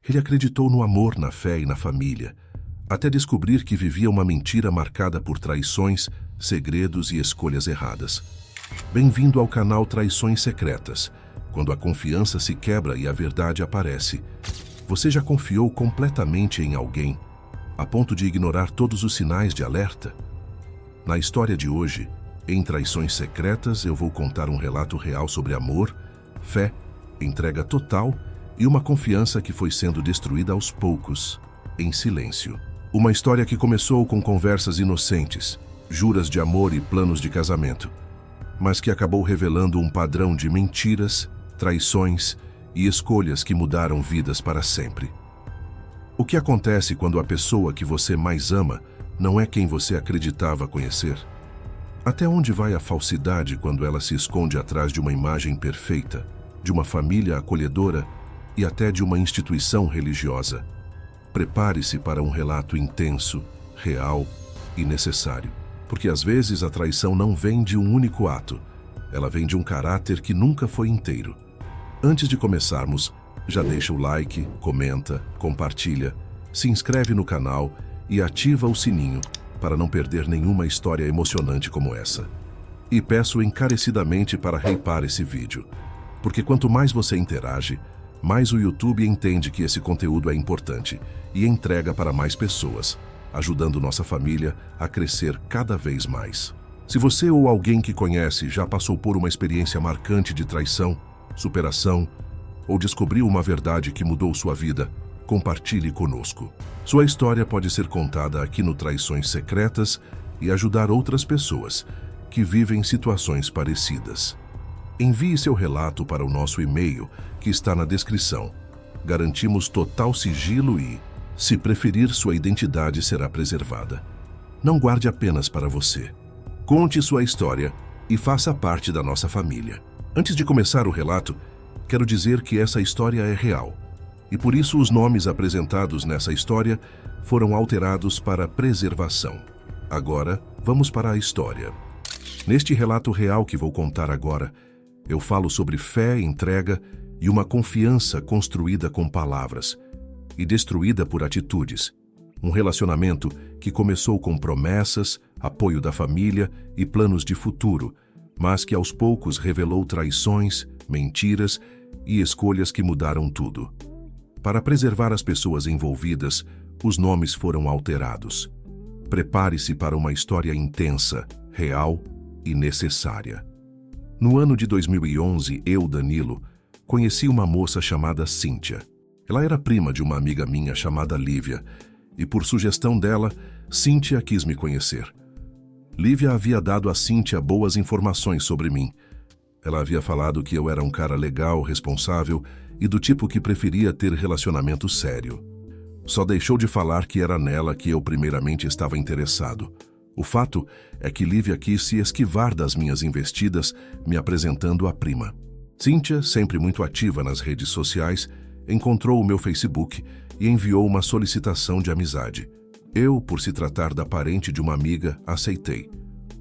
Ele acreditou no amor, na fé e na família, até descobrir que vivia uma mentira marcada por traições, segredos e escolhas erradas. Bem-vindo ao canal Traições Secretas, quando a confiança se quebra e a verdade aparece. Você já confiou completamente em alguém, a ponto de ignorar todos os sinais de alerta? Na história de hoje, em Traições Secretas, eu vou contar um relato real sobre amor, fé, entrega total e uma confiança que foi sendo destruída aos poucos, em silêncio. Uma história que começou com conversas inocentes, juras de amor e planos de casamento, mas que acabou revelando um padrão de mentiras, traições e escolhas que mudaram vidas para sempre. O que acontece quando a pessoa que você mais ama não é quem você acreditava conhecer? Até onde vai a falsidade quando ela se esconde atrás de uma imagem perfeita, de uma família acolhedora e até de uma instituição religiosa? Prepare-se para um relato intenso, real e necessário, porque às vezes a traição não vem de um único ato, ela vem de um caráter que nunca foi inteiro. Antes de começarmos, já deixa o like, comenta, compartilha, se inscreve no canal e ativa o sininho para não perder nenhuma história emocionante como essa. E peço encarecidamente para hypar esse vídeo, porque quanto mais você interage, mais o YouTube entende que esse conteúdo é importante e entrega para mais pessoas, ajudando nossa família a crescer cada vez mais. Se você ou alguém que conhece já passou por uma experiência marcante de traição, superação ou descobriu uma verdade que mudou sua vida, compartilhe conosco. Sua história pode ser contada aqui no Traições Secretas e ajudar outras pessoas que vivem situações parecidas. Envie seu relato para o nosso e-mail, que está na descrição. Garantimos total sigilo e, se preferir, sua identidade será preservada. Não guarde apenas para você. Conte sua história e faça parte da nossa família. Antes de começar o relato, quero dizer que essa história é real, e por isso os nomes apresentados nessa história foram alterados para preservação. Agora, vamos para a história. Neste relato real que vou contar agora, eu falo sobre fé, entrega e uma confiança construída com palavras e destruída por atitudes. Um relacionamento que começou com promessas, apoio da família e planos de futuro, mas que aos poucos revelou traições, mentiras e escolhas que mudaram tudo. Para preservar as pessoas envolvidas, os nomes foram alterados. Prepare-se para uma história intensa, real e necessária. No ano de 2011, eu, Danilo, conheci uma moça chamada Cíntia. Ela era prima de uma amiga minha chamada Lívia, e por sugestão dela, Cíntia quis me conhecer. Lívia havia dado a Cíntia boas informações sobre mim. Ela havia falado que eu era um cara legal, responsável e do tipo que preferia ter relacionamento sério. Só deixou de falar que era nela que eu primeiramente estava interessado. O fato é que Lívia quis se esquivar das minhas investidas, me apresentando a prima. Cíntia, sempre muito ativa nas redes sociais, encontrou o meu Facebook e enviou uma solicitação de amizade. Eu, por se tratar da parente de uma amiga, aceitei.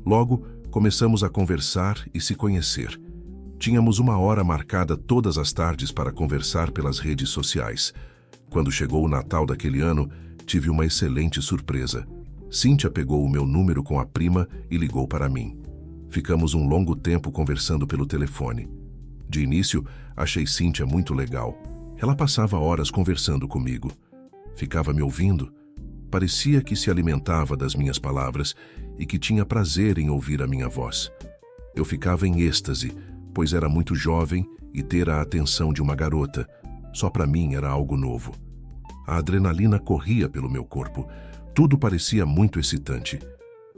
Logo, começamos a conversar e se conhecer. Tínhamos uma hora marcada todas as tardes para conversar pelas redes sociais. Quando chegou o Natal daquele ano, tive uma excelente surpresa. Cíntia pegou o meu número com a prima e ligou para mim. Ficamos um longo tempo conversando pelo telefone. De início, achei Cíntia muito legal. Ela passava horas conversando comigo. Ficava me ouvindo. Parecia que se alimentava das minhas palavras e que tinha prazer em ouvir a minha voz. Eu ficava em êxtase, pois era muito jovem e ter a atenção de uma garota, só para mim era algo novo. A adrenalina corria pelo meu corpo. Tudo parecia muito excitante.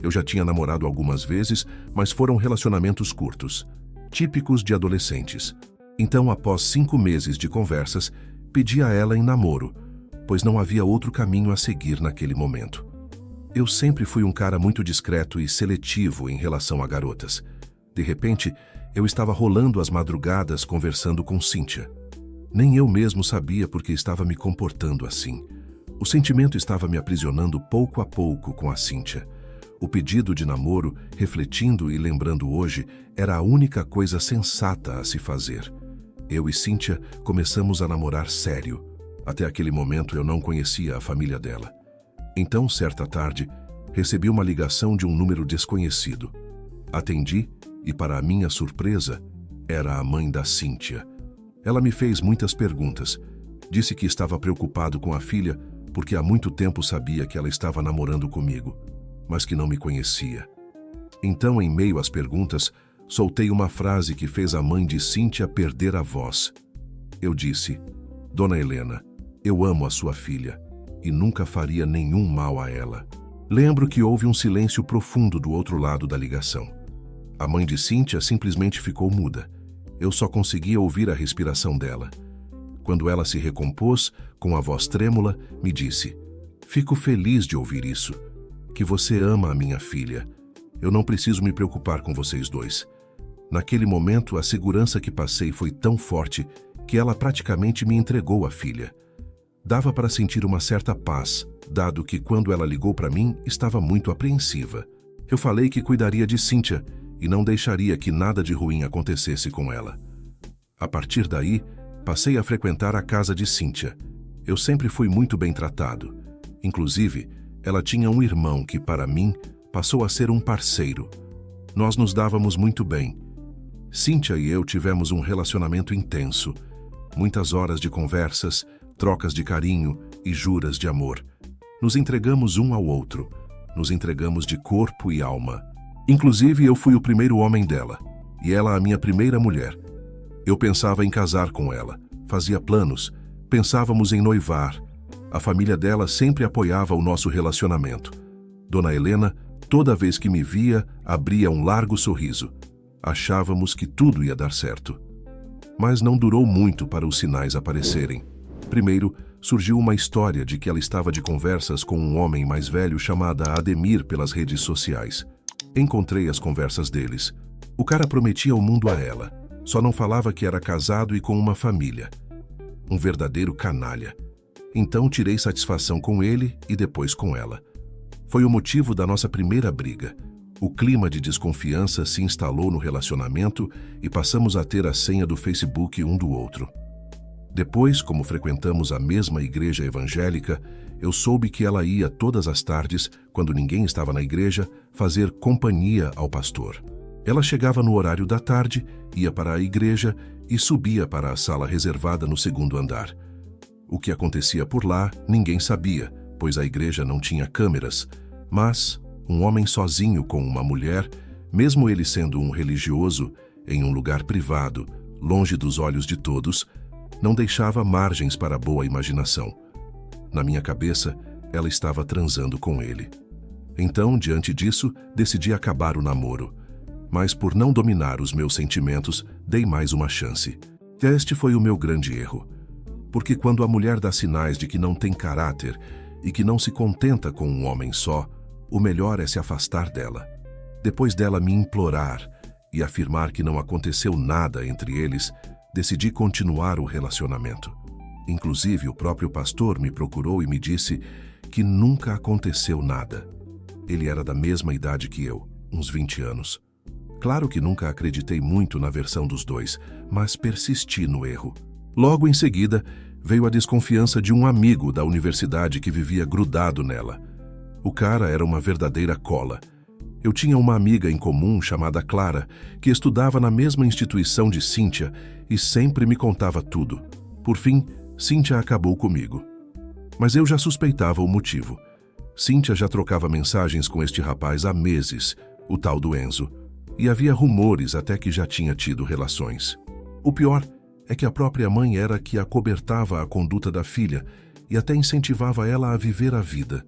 Eu já tinha namorado algumas vezes, mas foram relacionamentos curtos, típicos de adolescentes. Então, após 5 meses de conversas, pedi a ela em namoro, pois não havia outro caminho a seguir naquele momento. Eu sempre fui um cara muito discreto e seletivo em relação a garotas. De repente, eu estava rolando as madrugadas conversando com Cíntia. Nem eu mesmo sabia por que estava me comportando assim. O sentimento estava me aprisionando pouco a pouco com a Cíntia. O pedido de namoro, refletindo e lembrando hoje, era a única coisa sensata a se fazer. Eu e Cíntia começamos a namorar sério. Até aquele momento eu não conhecia a família dela. Então, certa tarde, recebi uma ligação de um número desconhecido. Atendi e, para a minha surpresa, era a mãe da Cíntia. Ela me fez muitas perguntas. Disse que estava preocupado com a filha porque há muito tempo sabia que ela estava namorando comigo, mas que não me conhecia. Então, em meio às perguntas, soltei uma frase que fez a mãe de Cíntia perder a voz. Eu disse: Dona Helena, eu amo a sua filha e nunca faria nenhum mal a ela. Lembro que houve um silêncio profundo do outro lado da ligação. A mãe de Cíntia simplesmente ficou muda. Eu só conseguia ouvir a respiração dela. Quando ela se recompôs, com a voz trêmula, me disse: Fico feliz de ouvir isso, que você ama a minha filha. Eu não preciso me preocupar com vocês dois. Naquele momento, a segurança que passei foi tão forte que ela praticamente me entregou a filha. Dava para sentir uma certa paz, dado que quando ela ligou para mim, estava muito apreensiva. Eu falei que cuidaria de Cíntia e não deixaria que nada de ruim acontecesse com ela. A partir daí, passei a frequentar a casa de Cíntia. Eu sempre fui muito bem tratado. Inclusive, ela tinha um irmão que, para mim, passou a ser um parceiro. Nós nos dávamos muito bem. Cíntia e eu tivemos um relacionamento intenso. Muitas horas de conversas, trocas de carinho e juras de amor. Nos entregamos um ao outro. Nos entregamos de corpo e alma. Inclusive, eu fui o primeiro homem dela, e ela a minha primeira mulher. Eu pensava em casar com ela, fazia planos, pensávamos em noivar. A família dela sempre apoiava o nosso relacionamento. Dona Helena, toda vez que me via, abria um largo sorriso. Achávamos que tudo ia dar certo. Mas não durou muito para os sinais aparecerem. Primeiro, surgiu uma história de que ela estava de conversas com um homem mais velho chamado Ademir pelas redes sociais. Encontrei as conversas deles. O cara prometia o mundo a ela. Só não falava que era casado e com uma família. Um verdadeiro canalha. Então tirei satisfação com ele e depois com ela. Foi o motivo da nossa primeira briga. O clima de desconfiança se instalou no relacionamento e passamos a ter a senha do Facebook um do outro. Depois, como frequentamos a mesma igreja evangélica, eu soube que ela ia todas as tardes, quando ninguém estava na igreja, fazer companhia ao pastor. Ela chegava no horário da tarde, ia para a igreja e subia para a sala reservada no segundo andar. O que acontecia por lá, ninguém sabia, pois a igreja não tinha câmeras, mas um homem sozinho com uma mulher, mesmo ele sendo um religioso, em um lugar privado, longe dos olhos de todos, não deixava margens para boa imaginação. Na minha cabeça, ela estava transando com ele. Então, diante disso, decidi acabar o namoro. Mas por não dominar os meus sentimentos, dei mais uma chance. Este foi o meu grande erro. Porque quando a mulher dá sinais de que não tem caráter e que não se contenta com um homem só, o melhor é se afastar dela. Depois dela me implorar e afirmar que não aconteceu nada entre eles, decidi continuar o relacionamento. Inclusive, o próprio pastor me procurou e me disse que nunca aconteceu nada. Ele era da mesma idade que eu, uns 20 anos. Claro que nunca acreditei muito na versão dos dois, mas persisti no erro. Logo em seguida, veio a desconfiança de um amigo da universidade que vivia grudado nela. O cara era uma verdadeira cola. Eu tinha uma amiga em comum chamada Clara, que estudava na mesma instituição de Cíntia e sempre me contava tudo. Por fim, Cíntia acabou comigo. Mas eu já suspeitava o motivo. Cíntia já trocava mensagens com este rapaz há meses, o tal do Enzo, e havia rumores até que já tinha tido relações. O pior é que a própria mãe era que acobertava a conduta da filha e até incentivava ela a viver a vida.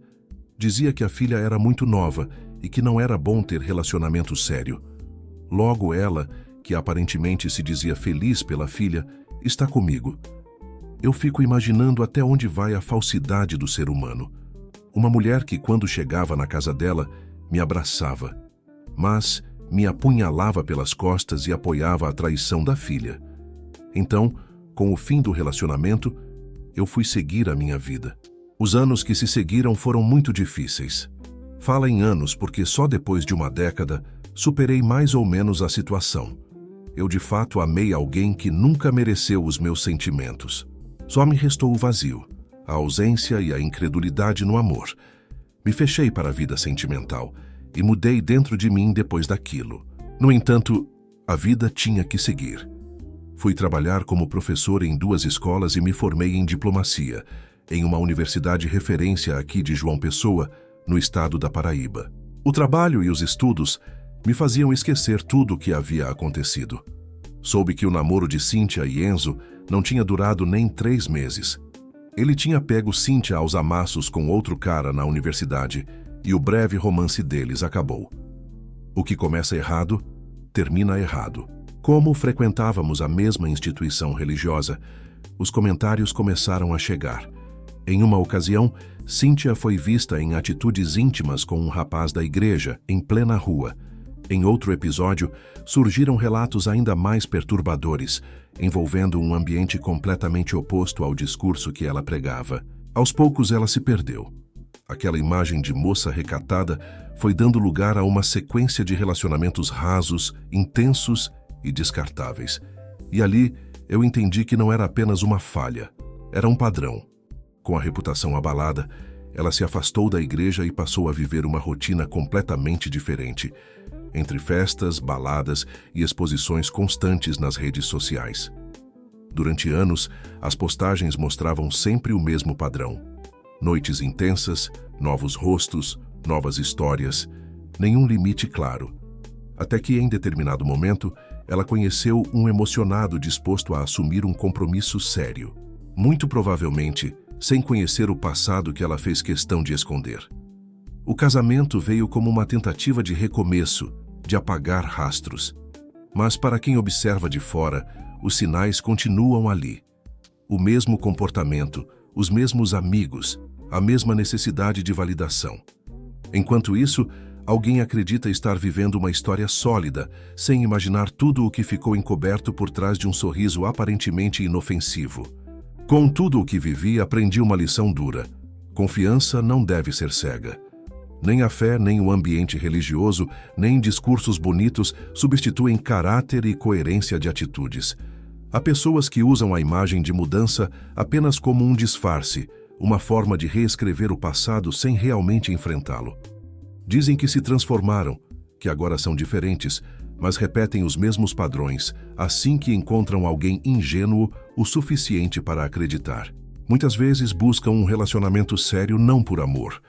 Dizia que a filha era muito nova e que não era bom ter relacionamento sério. Logo ela, que aparentemente se dizia feliz pela filha, está comigo. Eu fico imaginando até onde vai a falsidade do ser humano. Uma mulher que, quando chegava na casa dela, me abraçava, mas me apunhalava pelas costas e apoiava a traição da filha. Então, com o fim do relacionamento, eu fui seguir a minha vida. Os anos que se seguiram foram muito difíceis. Fala em anos porque só depois de uma década superei mais ou menos a situação. Eu de fato amei alguém que nunca mereceu os meus sentimentos. Só me restou o vazio, a ausência e a incredulidade no amor. Me fechei para a vida sentimental e mudei dentro de mim depois daquilo. No entanto, a vida tinha que seguir. Fui trabalhar como professor em 2 escolas e me formei em diplomacia, em uma universidade referência aqui de João Pessoa, no estado da Paraíba. O trabalho e os estudos me faziam esquecer tudo o que havia acontecido. Soube que o namoro de Cíntia e Enzo não tinha durado nem 3 meses. Ele tinha pego Cíntia aos amassos com outro cara na universidade e o breve romance deles acabou. O que começa errado, termina errado. Como frequentávamos a mesma instituição religiosa, os comentários começaram a chegar. Em uma ocasião, Cíntia foi vista em atitudes íntimas com um rapaz da igreja, em plena rua. Em outro episódio, surgiram relatos ainda mais perturbadores, envolvendo um ambiente completamente oposto ao discurso que ela pregava. Aos poucos, ela se perdeu. Aquela imagem de moça recatada foi dando lugar a uma sequência de relacionamentos rasos, intensos e descartáveis. E ali, eu entendi que não era apenas uma falha, era um padrão. Com a reputação abalada, ela se afastou da igreja e passou a viver uma rotina completamente diferente, entre festas, baladas e exposições constantes nas redes sociais. Durante anos, as postagens mostravam sempre o mesmo padrão. Noites intensas, novos rostos, novas histórias, nenhum limite claro. Até que, em determinado momento, ela conheceu um emocionado disposto a assumir um compromisso sério. Muito provavelmente, sem conhecer o passado que ela fez questão de esconder. O casamento veio como uma tentativa de recomeço, de apagar rastros. Mas para quem observa de fora, os sinais continuam ali. O mesmo comportamento, os mesmos amigos, a mesma necessidade de validação. Enquanto isso, alguém acredita estar vivendo uma história sólida, sem imaginar tudo o que ficou encoberto por trás de um sorriso aparentemente inofensivo. Com tudo o que vivi, aprendi uma lição dura. Confiança não deve ser cega. Nem a fé, nem o ambiente religioso, nem discursos bonitos substituem caráter e coerência de atitudes. Há pessoas que usam a imagem de mudança apenas como um disfarce, uma forma de reescrever o passado sem realmente enfrentá-lo. Dizem que se transformaram, que agora são diferentes, mas repetem os mesmos padrões, assim que encontram alguém ingênuo o suficiente para acreditar. Muitas vezes buscam um relacionamento sério não por amor,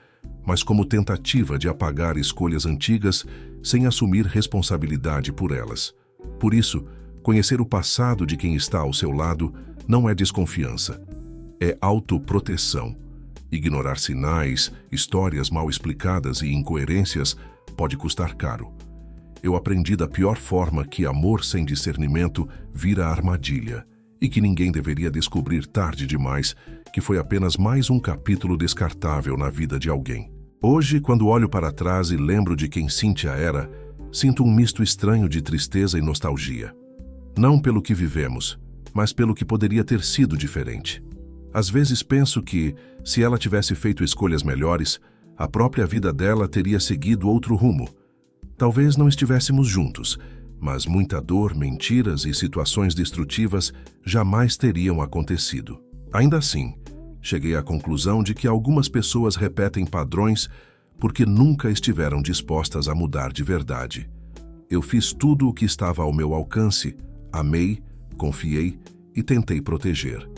mas como tentativa de apagar escolhas antigas sem assumir responsabilidade por elas. Por isso, conhecer o passado de quem está ao seu lado não é desconfiança, é autoproteção. Ignorar sinais, histórias mal explicadas e incoerências pode custar caro. Eu aprendi da pior forma que amor sem discernimento vira armadilha e que ninguém deveria descobrir tarde demais que foi apenas mais um capítulo descartável na vida de alguém. Hoje, quando olho para trás e lembro de quem Cíntia era, sinto um misto estranho de tristeza e nostalgia. Não pelo que vivemos, mas pelo que poderia ter sido diferente. Às vezes penso que, se ela tivesse feito escolhas melhores, a própria vida dela teria seguido outro rumo. Talvez não estivéssemos juntos, mas muita dor, mentiras e situações destrutivas jamais teriam acontecido. Ainda assim, cheguei à conclusão de que algumas pessoas repetem padrões porque nunca estiveram dispostas a mudar de verdade. Eu fiz tudo o que estava ao meu alcance, amei, confiei e tentei proteger.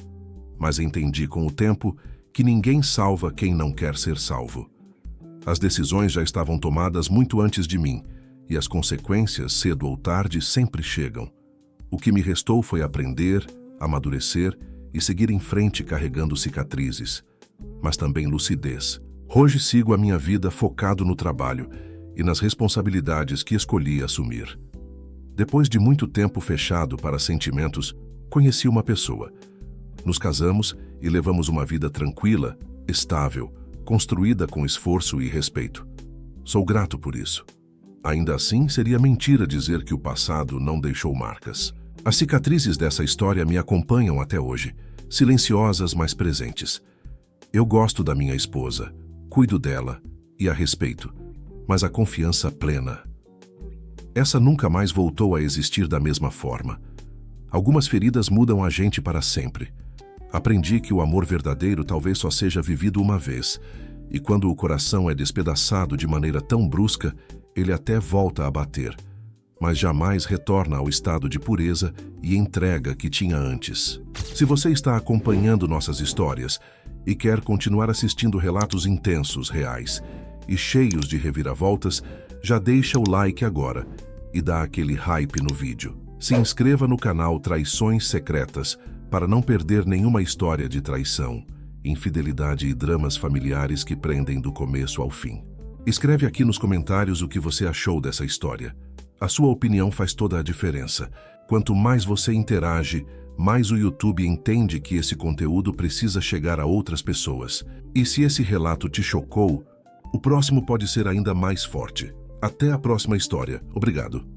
Mas entendi com o tempo que ninguém salva quem não quer ser salvo. As decisões já estavam tomadas muito antes de mim, e as consequências, cedo ou tarde, sempre chegam. O que me restou foi aprender, amadurecer e seguir em frente carregando cicatrizes, mas também lucidez. Hoje sigo a minha vida focado no trabalho e nas responsabilidades que escolhi assumir. Depois de muito tempo fechado para sentimentos, conheci uma pessoa. Nos casamos e levamos uma vida tranquila, estável, construída com esforço e respeito. Sou grato por isso. Ainda assim, seria mentira dizer que o passado não deixou marcas. As cicatrizes dessa história me acompanham até hoje, silenciosas, mas presentes. Eu gosto da minha esposa, cuido dela e a respeito, mas a confiança plena. Essa nunca mais voltou a existir da mesma forma. Algumas feridas mudam a gente para sempre. Aprendi que o amor verdadeiro talvez só seja vivido uma vez, e quando o coração é despedaçado de maneira tão brusca, ele até volta a bater, mas jamais retorna ao estado de pureza e entrega que tinha antes. Se você está acompanhando nossas histórias e quer continuar assistindo relatos intensos, reais e cheios de reviravoltas, já deixa o like agora e dá aquele hype no vídeo. Se inscreva no canal Traições Secretas para não perder nenhuma história de traição, infidelidade e dramas familiares que prendem do começo ao fim. Escreve aqui nos comentários o que você achou dessa história. A sua opinião faz toda a diferença. Quanto mais você interage, mais o YouTube entende que esse conteúdo precisa chegar a outras pessoas. E se esse relato te chocou, o próximo pode ser ainda mais forte. Até a próxima história. Obrigado.